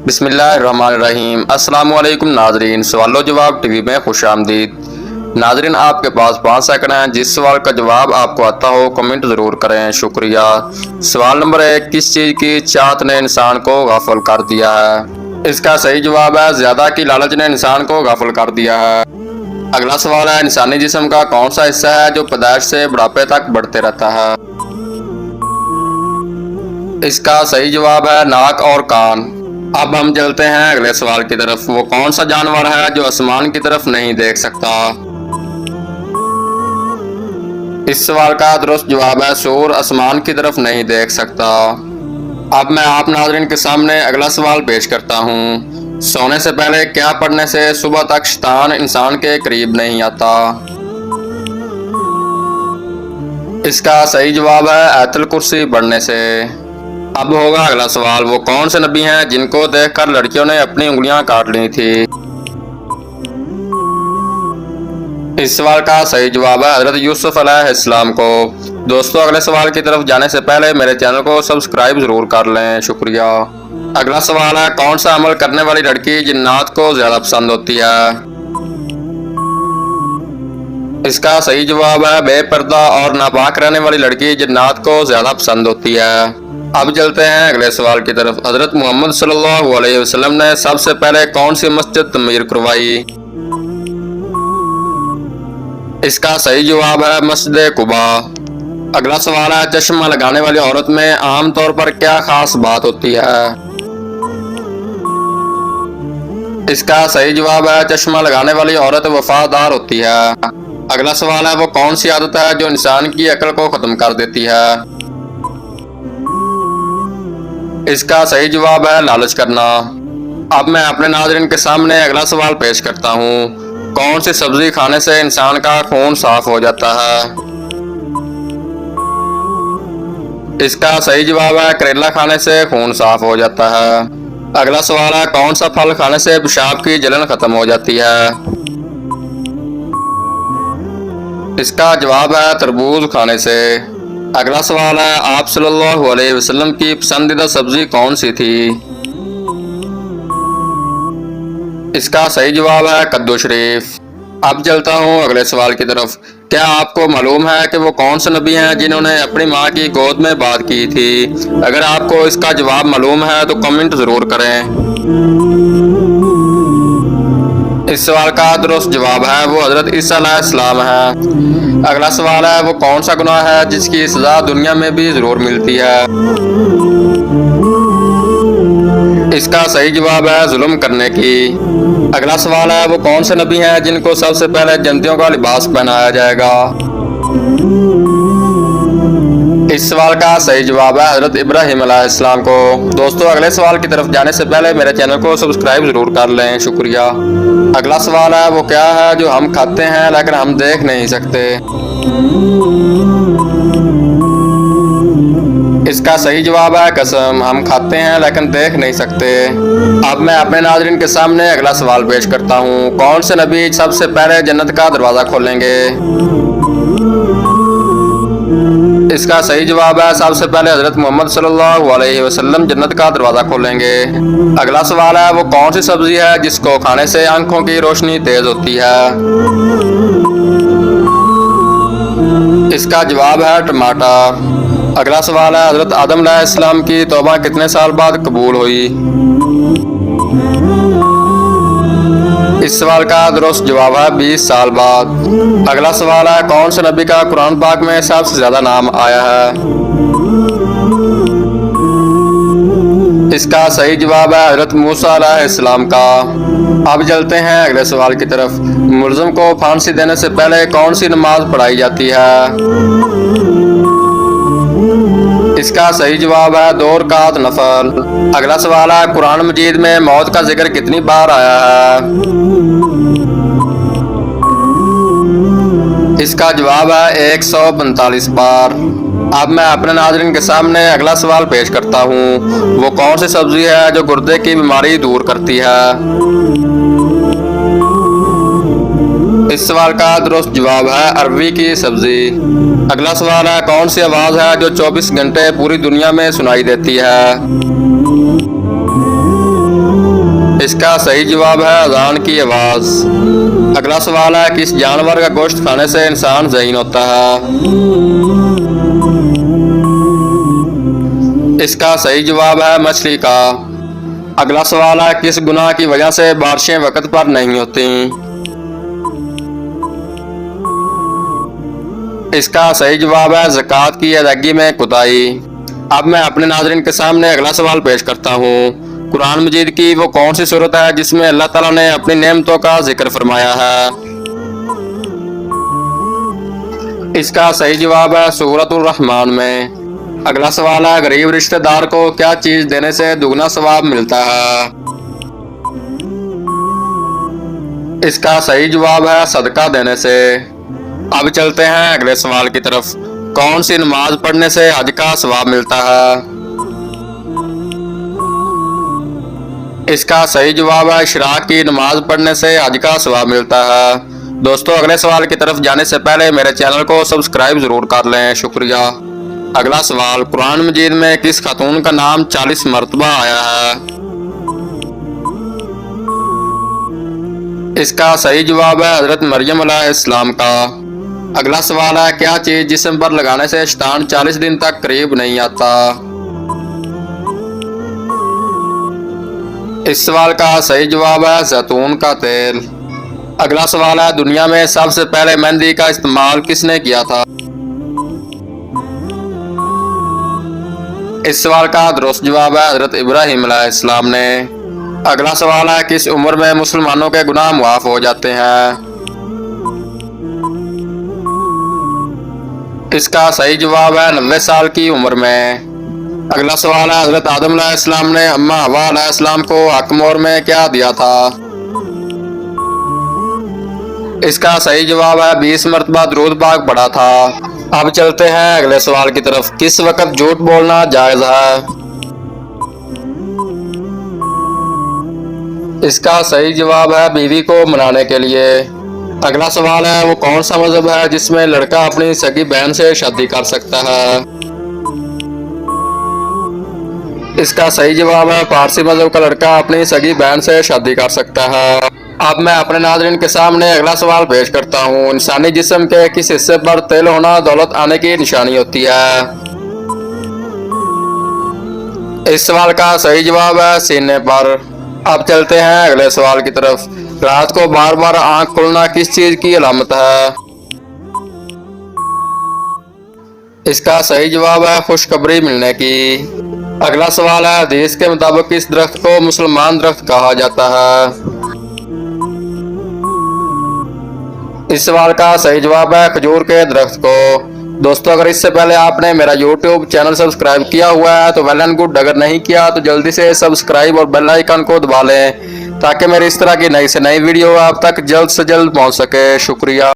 बिस्मिल्लाहिर्रहमानिर्रहीम। अस्सलामुअलैकुम नाजरीन, सवालो जवाब टीवी में खुशामदीद। नाजरीन, आपके पास 5 सेकंड हैं। जिस सवाल का जवाब आपको आता हो कमेंट ज़रूर करें, शुक्रिया। सवाल नंबर 1, किस चीज़ की चाहत ने इंसान को गाफिल कर दिया है? इसका सही जवाब है ज़्यादा की लालच ने इंसान को गाफिल कर दिया है। अगला सवाल है, इंसानी जिस्म का कौन सा हिस्सा है जो पैदाइश से बुढ़ापे तक बढ़ते रहता है? इसका सही जवाब है नाक और कान। अब हम चलते हैं अगले सवाल की तरफ। वो कौन सा जानवर है जो आसमान की तरफ नहीं देख सकता? इस सवाल का दुरुस्त जवाब है सूर आसमान की तरफ नहीं देख सकता। अब मैं आप नाज़रीन के सामने अगला सवाल पेश करता हूँ। सोने से पहले क्या पढ़ने से सुबह तक शैतान इंसान के करीब नहीं आता? इसका सही जवाब है आयतुल कुर्सी पढ़ने से। अब होगा अगला सवाल, वो कौन से नबी हैं जिनको देखकर लड़कियों ने अपनी उंगलियां काट ली थी? इस सवाल का सही जवाब है हजरत यूसुफ अलैहिस्सलाम को। दोस्तों, अगले सवाल की तरफ जाने से पहले मेरे चैनल को सब्सक्राइब जरूर कर लें, शुक्रिया। अगला सवाल है, कौन सा अमल करने वाली लड़की जिन्नात को ज्यादा पसंद होती है? इसका सही जवाब है बेपर्दा और नापाक रहने वाली लड़की जिन्नात को ज्यादा पसंद होती है। अब चलते हैं अगले सवाल की तरफ। हजरत मोहम्मद सल्लल्लाहु अलैहि वसल्लम ने सबसे पहले कौन सी मस्जिद तमीर करवाई? इसका सही जवाब है मस्जिद कुबा। अगला सवाल है, चश्मा लगाने वाली औरत में आमतौर पर क्या खास बात होती है? इसका सही जवाब है चश्मा लगाने वाली औरत वफादार होती है। अगला सवाल है, वो कौन सी आदत है जो इंसान की अक्ल को खत्म कर देती है? इसका सही जवाब है लालच करना। अब मैं अपने नाज़रीन के सामने अगला सवाल पेश करता हूँ। कौन सी सब्जी खाने से इंसान का खून साफ हो जाता है? इसका सही जवाब है करेला खाने से खून साफ हो जाता है। अगला सवाल है, कौन सा फल खाने से पेशाब की जलन खत्म हो जाती है? इसका जवाब है तरबूज खाने से। अगला सवाल है, आप सल्लल्लाहु अलैहि वसल्लम की पसंदीदा सब्जी कौन सी थी? इसका सही जवाब है कद्दू शरीफ। अब चलता हूँ अगले सवाल की तरफ। क्या आपको मालूम है कि वो कौन से नबी हैं जिन्होंने अपनी माँ की गोद में बात की थी? अगर आपको इसका जवाब मालूम है तो कमेंट जरूर करें। इस सवाल का दुरुस्त जवाब है वो हजरत ईसा अलैहिस्सलाम है। अगला सवाल है, वो कौन सा गुनाह है जिसकी सजा दुनिया में भी जरूर मिलती है? इसका सही जवाब है जुल्म करने की। अगला सवाल है, वो कौन से नबी हैं जिनको सबसे पहले जन्नतियों का लिबास पहनाया जाएगा? इस सवाल का सही जवाब है हजरत इब्राहिम अलैहिस्सलाम को। दोस्तों, अगले सवाल की तरफ जाने से पहले मेरे चैनल को सब्सक्राइब जरूर कर लें, शुक्रिया। अगला सवाल है, वो क्या है जो हम खाते हैं लेकिन हम देख नहीं सकते? इसका सही जवाब है कसम। हम खाते हैं लेकिन देख नहीं सकते। अब मैं अपने नाज़रीन के सामने अगला सवाल पेश करता हूँ। कौन से नबी सबसे पहले जन्नत का दरवाजा खोलेंगे? इसका सही जवाब है सबसे पहले हजरत मोहम्मद सल्लल्लाहु अलैहि वसल्लम जन्नत का दरवाजा खोलेंगे। अगला सवाल है, वो कौन सी सब्जी है जिसको खाने से आंखों की रोशनी तेज होती है? इसका जवाब है टमाटर। अगला सवाल है, हजरत आदम अलैहिस्सलाम की तौबा कितने साल बाद कबूल हुई? इस सवाल का दुरुस्त जवाब है 20 साल बाद। अगला सवाल है, कौन से नबी का कुरान पाक में सबसे ज्यादा नाम आया है? इसका सही जवाब है हजरत मूसा अलैहिस्सलाम का। अब चलते हैं अगले सवाल की तरफ। मुल्ज़िम को फांसी देने से पहले कौन सी नमाज पढ़ाई जाती है? इसका सही जवाब है 2 रकात नफल। अगला सवाल है, कुरान मजीद में मौत का जिक्र कितनी बार आया है? इसका जवाब है 145 बार। अब मैं अपने नाज़रीन के सामने अगला सवाल पेश करता हूँ। वो कौन सी सब्जी है जो गुर्दे की बीमारी दूर करती है? इस सवाल का दुरुस्त जवाब है अरवी की सब्जी। अगला सवाल है, कौन सी आवाज है जो 24 घंटे पूरी दुनिया में सुनाई देती है? इसका सही जवाब है अजान की आवाज। अगला सवाल है, किस जानवर का गोश्त खाने से इंसान ज़हीन होता है? इसका सही जवाब है मछली का। अगला सवाल है, किस गुनाह की वजह से बारिशें वक्त पर नहीं होती? इसका सही जवाब है ज़कात की अदायगी में कोताही। अब मैं अपने नाज़रीन के सामने अगला सवाल पेश करता हूँ। कुरान मजीद की वो कौन सी सूरत है जिसमें अल्लाह ताला ने अपनी नेमतों का जिक्र फरमाया है? इसका सही जवाब है सूरतुर रहमान में। अगला सवाल है, गरीब रिश्तेदार को क्या चीज देने से दुगना सवाब मिलता है? इसका सही जवाब है सदका देने से। अब चलते हैं अगले सवाल की तरफ। कौन सी नमाज पढ़ने से हज का सवाब मिलता है? इसका सही जवाब है इशराक की नमाज पढ़ने से हज का सवाब मिलता है। दोस्तों, अगले सवाल की तरफ जाने से पहले मेरे चैनल को सब्सक्राइब जरूर कर लें, शुक्रिया। अगला सवाल, कुरान मजीद में किस खातून का नाम 40 मरतबा आया है? इसका सही जवाब है हजरत मरियम अलैहिस्सलाम का। अगला सवाल है, क्या चीज जिस्म पर लगाने से शैतान 40 दिन तक करीब नहीं आता? इस सवाल का सही जवाब है जैतून का तेल। अगला सवाल है, दुनिया में सबसे पहले मेहंदी का इस्तेमाल किसने किया था? इस सवाल का दुरुस्त जवाब है हजरत इब्राहिम अलैहिस्सलाम ने। अगला सवाल है, किस उम्र में मुसलमानों के गुनाह माफ हो जाते हैं? इसका सही जवाब है 90 साल की उम्र में। अगला सवाल है, हजरत आदम अलैहिस्सलाम ने अम्मा हवा अलैहिस्सलाम को हक मोहर में क्या दिया था? इसका सही जवाब है 20 मरतबा दुरूद पाक पढ़ा था। अब चलते हैं अगले सवाल की तरफ। किस वक्त झूठ बोलना जायज है? इसका सही जवाब है बीवी को मनाने के लिए। अगला सवाल है, वो कौन सा मजहब है जिसमें लड़का अपनी सगी बहन से शादी कर सकता है? इसका सही जवाब है पारसी मजहब का लड़का अपनी सगी बहन से शादी कर सकता है। अब मैं अपने नाज़रीन के सामने अगला सवाल पेश करता हूँ। इंसानी जिस्म के किस हिस्से पर तेल होना दौलत आने की निशानी होती है? इस सवाल का सही जवाब है सीने पर। अब चलते हैं अगले सवाल की तरफ। रात को बार बार आंख खुलना किस चीज की अलामत है? इसका सही जवाब है खुशखबरी मिलने की। अगला सवाल है, हदीस के मुताबिक किस दरख्त को मुसलमान दरख्त कहा जाता है? इस सवाल का सही जवाब है खजूर के दरख्त को। दोस्तों, अगर इससे पहले आपने मेरा YouTube चैनल सब्सक्राइब किया हुआ है तो वेल एंड गुड, अगर नहीं किया तो जल्दी से सब्सक्राइब और बेल आइकन को दबा लें ताकि मेरी इस तरह की नई से नई वीडियो आप तक जल्द से जल्द पहुंच सके, शुक्रिया।